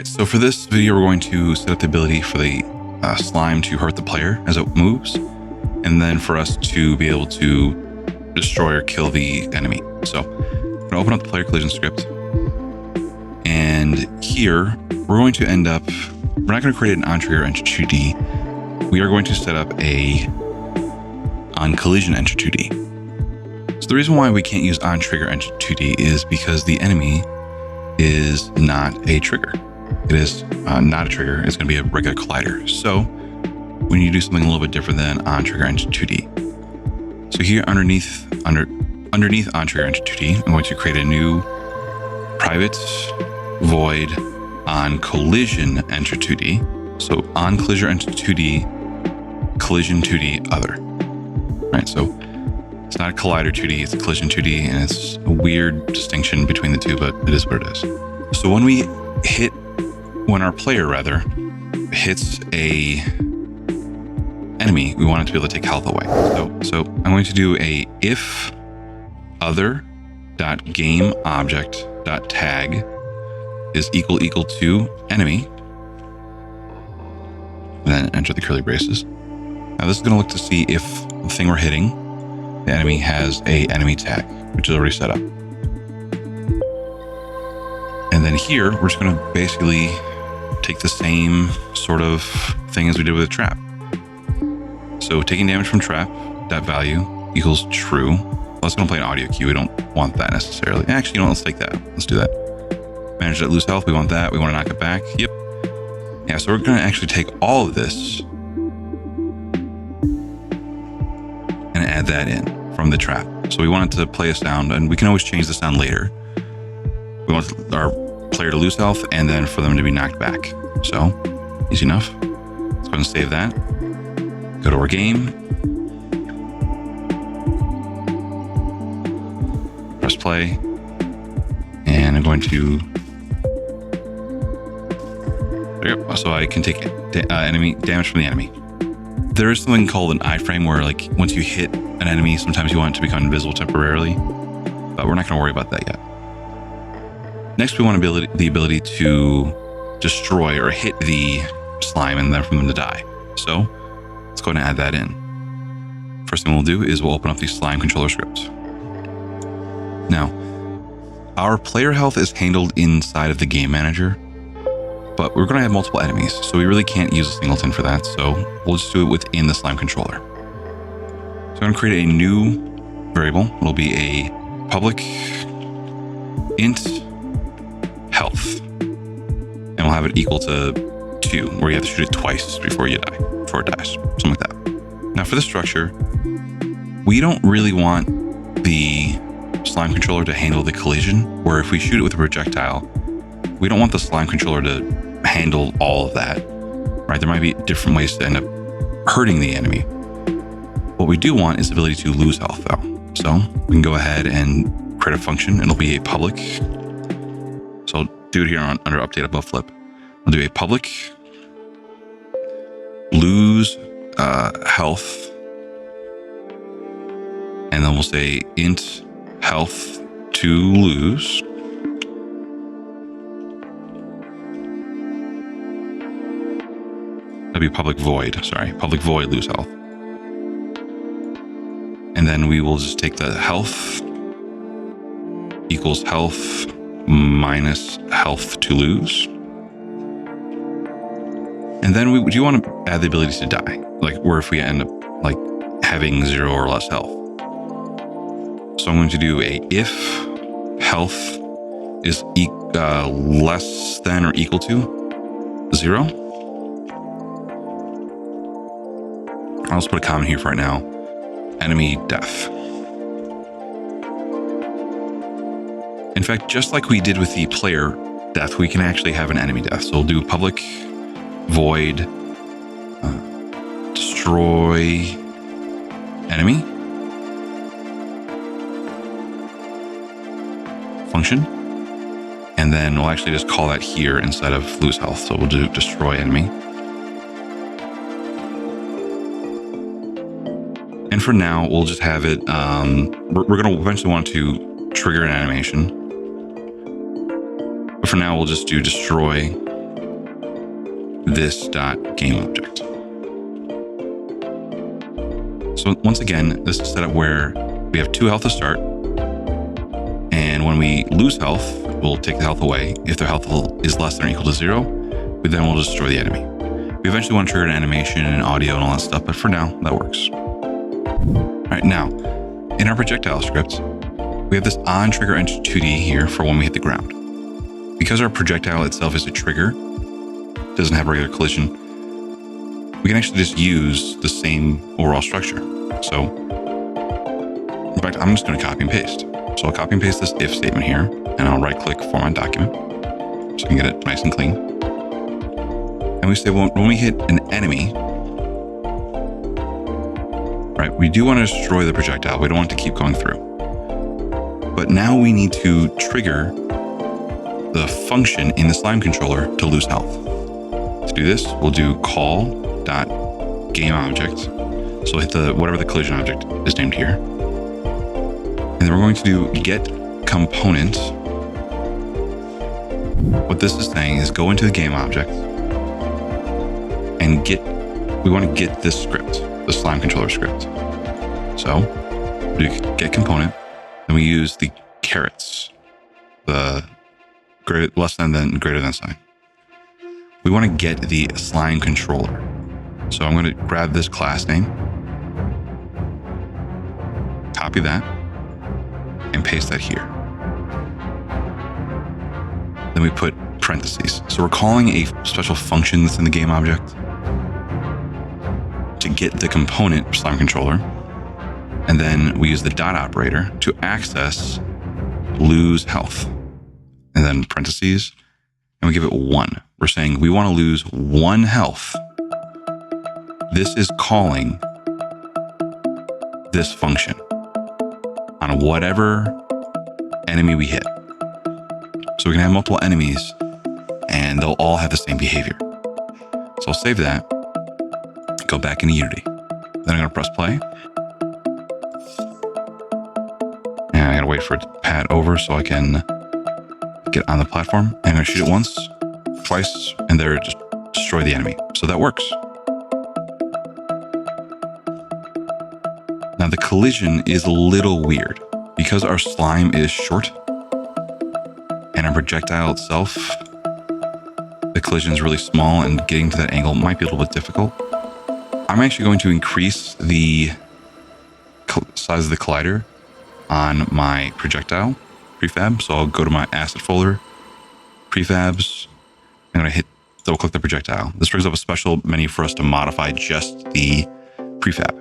right, so for this video, we're going to set up the ability for the slime to hurt the player as it moves, and then for us to be able to destroy or kill the enemy. So I'm going to open up the player collision script, and here we're going to end up, we're not going to create an on-trigger enter 2D. We are going to set up a on collision enter 2D. So the reason why we can't use on trigger enter 2D is because the enemy is not a trigger. It is not a trigger. It's going to be a regular collider. So we need to do something a little bit different than on trigger enter 2D. So here underneath on trigger enter 2D, I'm going to create a new private void on collision enter 2D. So on collision enter 2D, collision 2D other. Right, so it's not a collider 2D, it's a collision 2D, and it's a weird distinction between the two, but it is what it is. So when our player hits a enemy, we want it to be able to take health away. So I'm going to do a if other.gameObject.tag is equal to enemy, and then enter the curly braces. Now this is going to look to see if the thing we're hitting, the enemy, has a enemy tag, which is already set up. And then here, we're just going to basically take the same sort of thing as we did with a trap. So taking damage from trap, that value equals true. Let's go play an audio cue. We don't want that necessarily. Actually, you know, let's take that. Let's do that. Manage that lose health. We want that. We want to knock it back. Yep. Yeah, so we're going to actually take all of this and add that in from the trap. So we want it to play a sound, and we can always change the sound later. We want our player to lose health and then for them to be knocked back. So easy enough. Let's go ahead and save that. Go to our game. Press play. And I'm going to, there you go. So I can take enemy damage from the enemy. There is something called an iframe where, like, once you hit an enemy, sometimes you want it to become invisible temporarily, but we're not going to worry about that yet. Next, we want the ability to destroy or hit the slime and then for them to die. So let's go ahead and add that in. First thing we'll do is we'll open up the slime controller script. Now, our player health is handled inside of the game manager, but we're going to have multiple enemies, so we really can't use a singleton for that. So we'll just do it within the slime controller. So I'm going to create a new variable. It'll be a public int health, and we'll have it equal to 2, where you have to shoot it twice before it dies, something like that. Now for the structure, we don't really want the slime controller to handle the collision, where if we shoot it with a projectile, we don't want the slime controller to handle all of that, right? There might be different ways to end up hurting the enemy. What we do want is the ability to lose health though. So we can go ahead and create a function. It'll be a public. So I'll do it here under update above flip. I'll do a public lose health. And then we'll say int health to lose. That'd be public void lose health. And then we will just take the health equals health minus health to lose. And then we do want to add the ability to die, like where if we end up like having 0 or less health. So I'm going to do a if health is less than or equal to 0. I'll just put a comment here for right now. Enemy death. In fact, just like we did with the player death, we can actually have an enemy death. So we'll do public void destroy enemy function. And then we'll actually just call that here instead of lose health. So we'll do destroy enemy. And for now, we'll just have it, we're going to eventually want to trigger an animation. But for now, we'll just do destroy this .game object. So once again, this is set up where we have 2 health to start. And when we lose health, we'll take the health away. If their health is less than or equal to 0, we then will destroy the enemy. We eventually want to trigger an animation and audio and all that stuff, but for now, that works. All right, now, in our projectile script, we have this on trigger enter 2D here for when we hit the ground. Because our projectile itself is a trigger, doesn't have regular collision, we can actually just use the same overall structure. So, in fact, I'm just going to copy and paste. So I'll copy and paste this if statement here, and I'll right click format document so I can get it nice and clean. And we say, well, when we hit an enemy, right, we do want to destroy the projectile. We don't want it to keep going through. But now we need to trigger the function in the slime controller to lose health. To do this, we'll do call.gameObject. So we'll hit whatever the collision object is named here. And then we're going to do get component. What this is saying is go into the game object and we want to get this script, the slime controller script. So we do get component, and we use the carets, the less than greater than sign. We want to get the slime controller. So I'm going to grab this class name, copy that, and paste that here. Then we put parentheses. So we're calling a special function that's in the game object to get the component slime controller. And then we use the dot operator to access lose health. And then parentheses, and we give it 1. We're saying we want to lose 1 health. This is calling this function on whatever enemy we hit. So we can have multiple enemies and they'll all have the same behavior. So I'll save that, go back into Unity. Then I'm going to press play. And I got to wait for it to pad over so I can get on the platform. And I'm going to shoot it once, twice, and there just destroy the enemy. So that works. Now the collision is a little weird because our slime is short and our projectile itself, the collision is really small and getting to that angle might be a little bit difficult. I'm actually going to increase the size of the collider on my projectile prefab. So I'll go to my asset folder, prefabs. I'm going to double click the projectile. This brings up a special menu for us to modify just the prefab.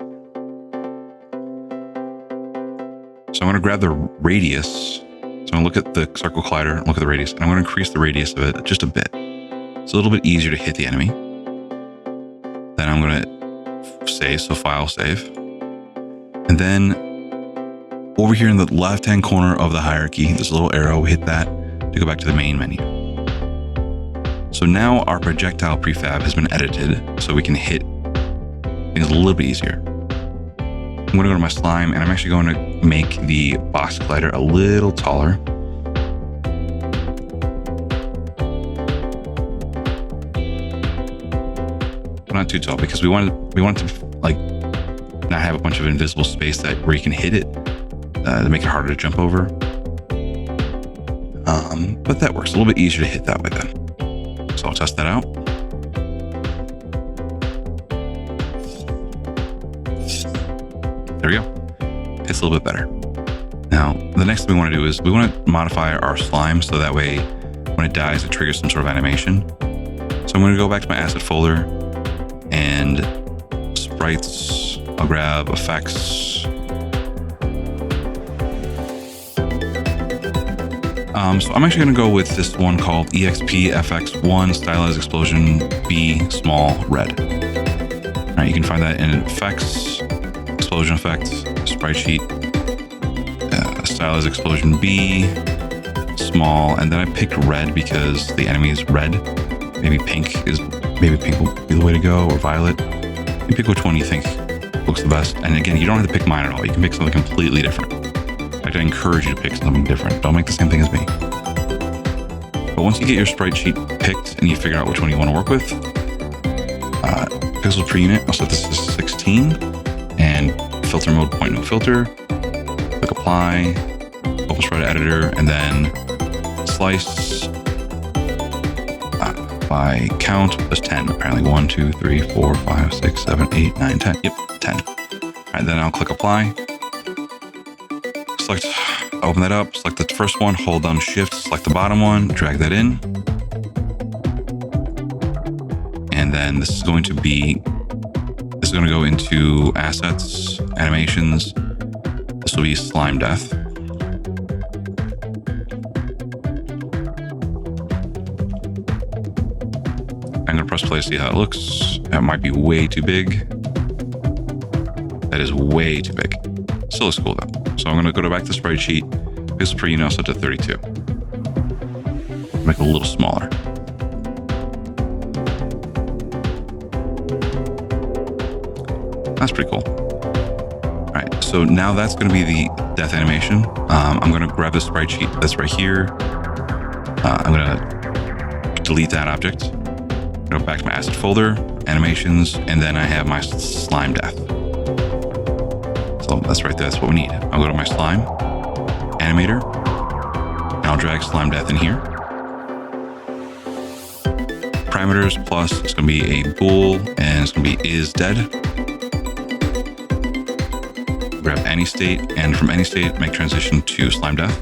So I'm going to grab the radius. So I'm going to look at the circle collider, look at the radius, and I'm going to increase the radius of it just a bit. It's a little bit easier to hit the enemy. Then I'm going to save, so file, save. And then over here in the left-hand corner of the hierarchy, there's a little arrow, hit that to go back to the main menu. So now our projectile prefab has been edited so we can hit things a little bit easier. I'm going to go to my slime and I'm actually going to make the box collider a little taller. But not too tall because we want to like not have a bunch of invisible space where you can hit it to make it harder to jump over. But that works a little bit easier to hit that way then. So I'll test that out. There we go. It's a little bit better. Now, the next thing we want to do is we want to modify our slime so that way when it dies, it triggers some sort of animation. So I'm going to go back to my asset folder and sprites. I'll grab effects. So I'm actually going to go with this one called EXP-FX1 Stylized Explosion B small red. All right, you can find that in effects, explosion effects, sprite sheet, Stylized Explosion B small, and then I picked red because the enemy is red. Maybe pink will be the way to go, or violet. You pick which one you think looks the best. And again, you don't have to pick mine at all. You can pick something completely different. In fact, I encourage you to pick something different. Don't make the same thing as me. But once you get your sprite sheet picked and you figure out which one you want to work with, pixels per unit. I'll set this to 16 and filter mode point no filter. Click apply, open sprite editor, and then slice by count. There's 10 apparently. 1, 2, 3, 4, 5, 6, 7, 8, 9, 10. Yep, 10. All right, then I'll click apply. Select, open that up, select the first one, hold down shift, select the bottom one, drag that in. And then this is going to go into assets, animations. This will be slime death. I'm going to press play to see how it looks. That might be way too big. That is way too big. Still looks cool though. So I'm going to go back to the sprite sheet. Pixels per unit, I'll set to 32. Make it a little smaller. That's pretty cool. All right, so now that's going to be the death animation. I'm going to grab the sprite sheet that's right here. I'm going to delete that object. Go back to my asset folder, animations, and then I have my slime death. So that's right there, that's what we need. I'll go to my slime, animator, and I'll drag slime death in here. Parameters plus, it's gonna be a bool, and it's gonna be is dead. Grab any state, and from any state, make transition to slime death.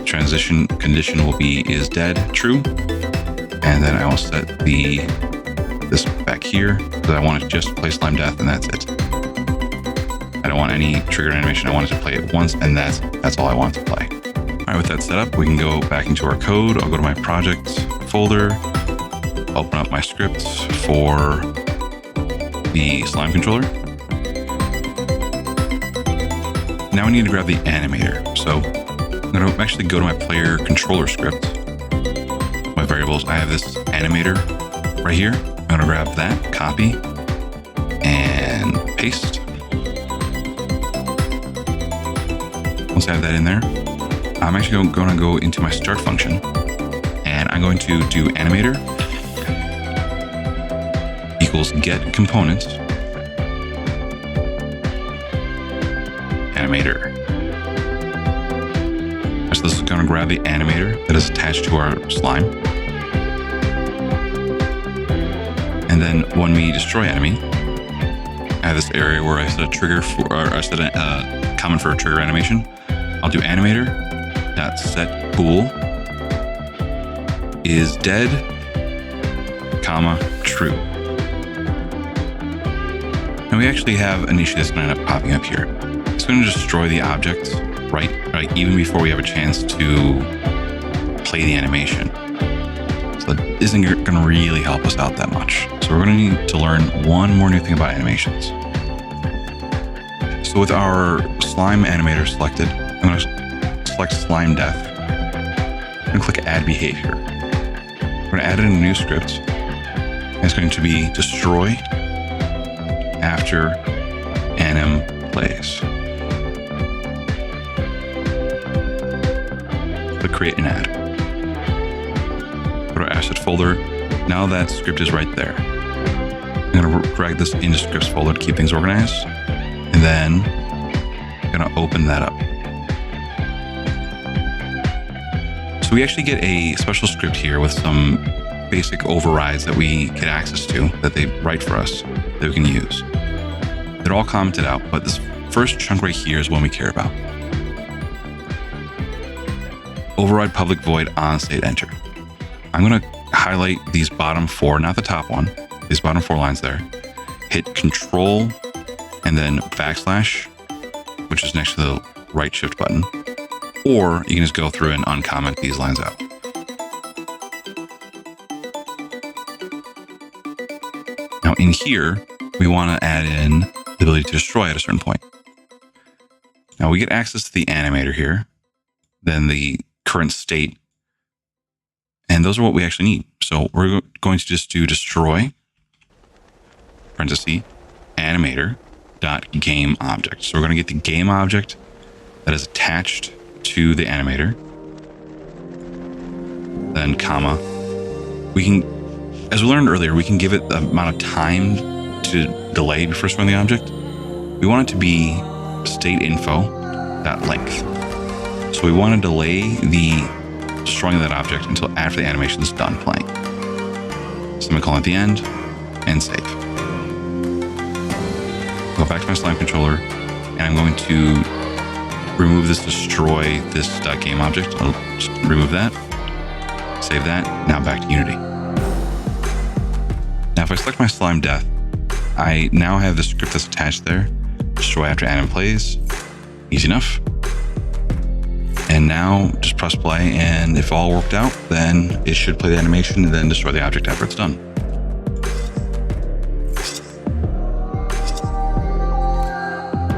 Transition condition will be is dead, true. And then I will set this back here because I want to just play slime death and that's it. I don't want any triggered animation. I want it to play it once and that's all I want to play. All right, with that set up, we can go back into our code. I'll go to my project folder, open up my script for the slime controller. Now we need to grab the animator. So I'm going to actually go to my player controller script. My variables, I have this animator right here. I'm going to grab that, copy, and paste. Once I have that in there, I'm actually going to go into my start function, and I'm going to do animator equals get component animator. So this is going to grab the animator that is attached to our slime. And then when we destroy enemy, I have this area where I set a trigger for, or I set a comment for a trigger animation. I'll do animator dot set bool is dead, comma, true. And we actually have an issue that's going to end up popping up here. It's going to destroy the object right even before we have a chance to play the animation. So that isn't going to really help us out that much. So we're going to need to learn one more new thing about animations. So with our slime animator selected, I'm going to select slime death and click add behavior. We're going to add in a new script. And it's going to be destroy after anim plays. Click create and add. Go to our asset folder. Now that script is right there. I'm going to drag this into scripts folder to keep things organized. And then I'm going to open that up. So we actually get a special script here with some basic overrides that we get access to, that they write for us, that we can use. They're all commented out, but this first chunk right here is one we care about. Override public void on state enter. I'm going to highlight these bottom four, not the top one, these bottom four lines there. Hit control and then backslash, which is next to the right shift button. Or you can just go through and uncomment these lines out. Now in here, we want to add in the ability to destroy at a certain point. Now we get access to the animator here, then the current state, and those are what we actually need. So we're going to just do destroy, parenthesis, animator dot game object. So we're going to get the game object that is attached to the animator, then comma. We can as we learned earlier, we can give it the amount of time to delay before destroying the object. We want it to be state info.length. So we want to delay the destroying of that object until after the animation is done playing. So I'm going to call it at the end and save. Go back to my slime controller, and I'm going to remove this destroy this game object. I'll just remove that, save that. Now back to Unity. Now if I select my slime death, I now have the script that's attached there. Destroy after anim plays. Easy enough. And now just press play, and if all worked out, then it should play the animation and then destroy the object after it's done.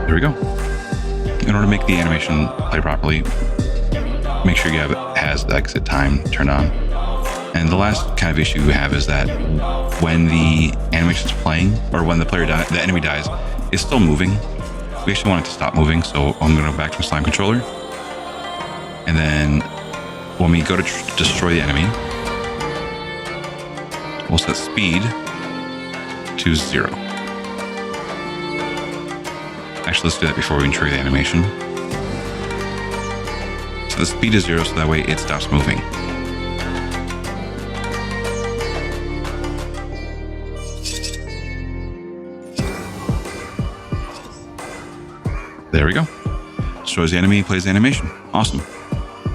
There we go. In order to make the animation play properly, make sure you have it has the exit time turned on. And the last kind of issue we have is that when the animation's playing, or when the enemy dies, it's still moving. We actually want it to stop moving, so I'm going to go back to the slime controller. And then when we go to destroy the enemy, we'll set speed to 0. Actually, let's do that before we can trigger the animation. So the speed is 0, so that way it stops moving. There we go. Destroys the enemy, plays the animation. Awesome.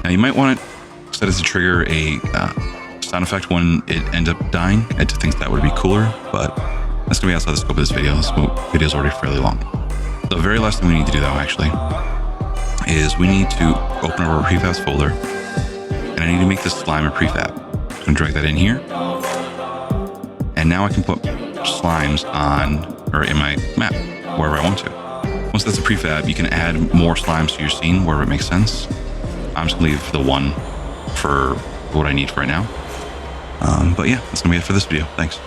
Now you might want to set it to trigger a sound effect when it ends up dying. I just think that would be cooler, but that's gonna be outside the scope of this video. This video is already fairly long. The very last thing we need to do though, actually, is we need to open up our prefabs folder, and I need to make this slime a prefab. I'm gonna drag that in here. And now I can put slimes on, or in my map, wherever I want to. Once that's a prefab, you can add more slimes to your scene wherever it makes sense. I'm just gonna leave the one for what I need for right now. But yeah, that's gonna be it for this video. Thanks.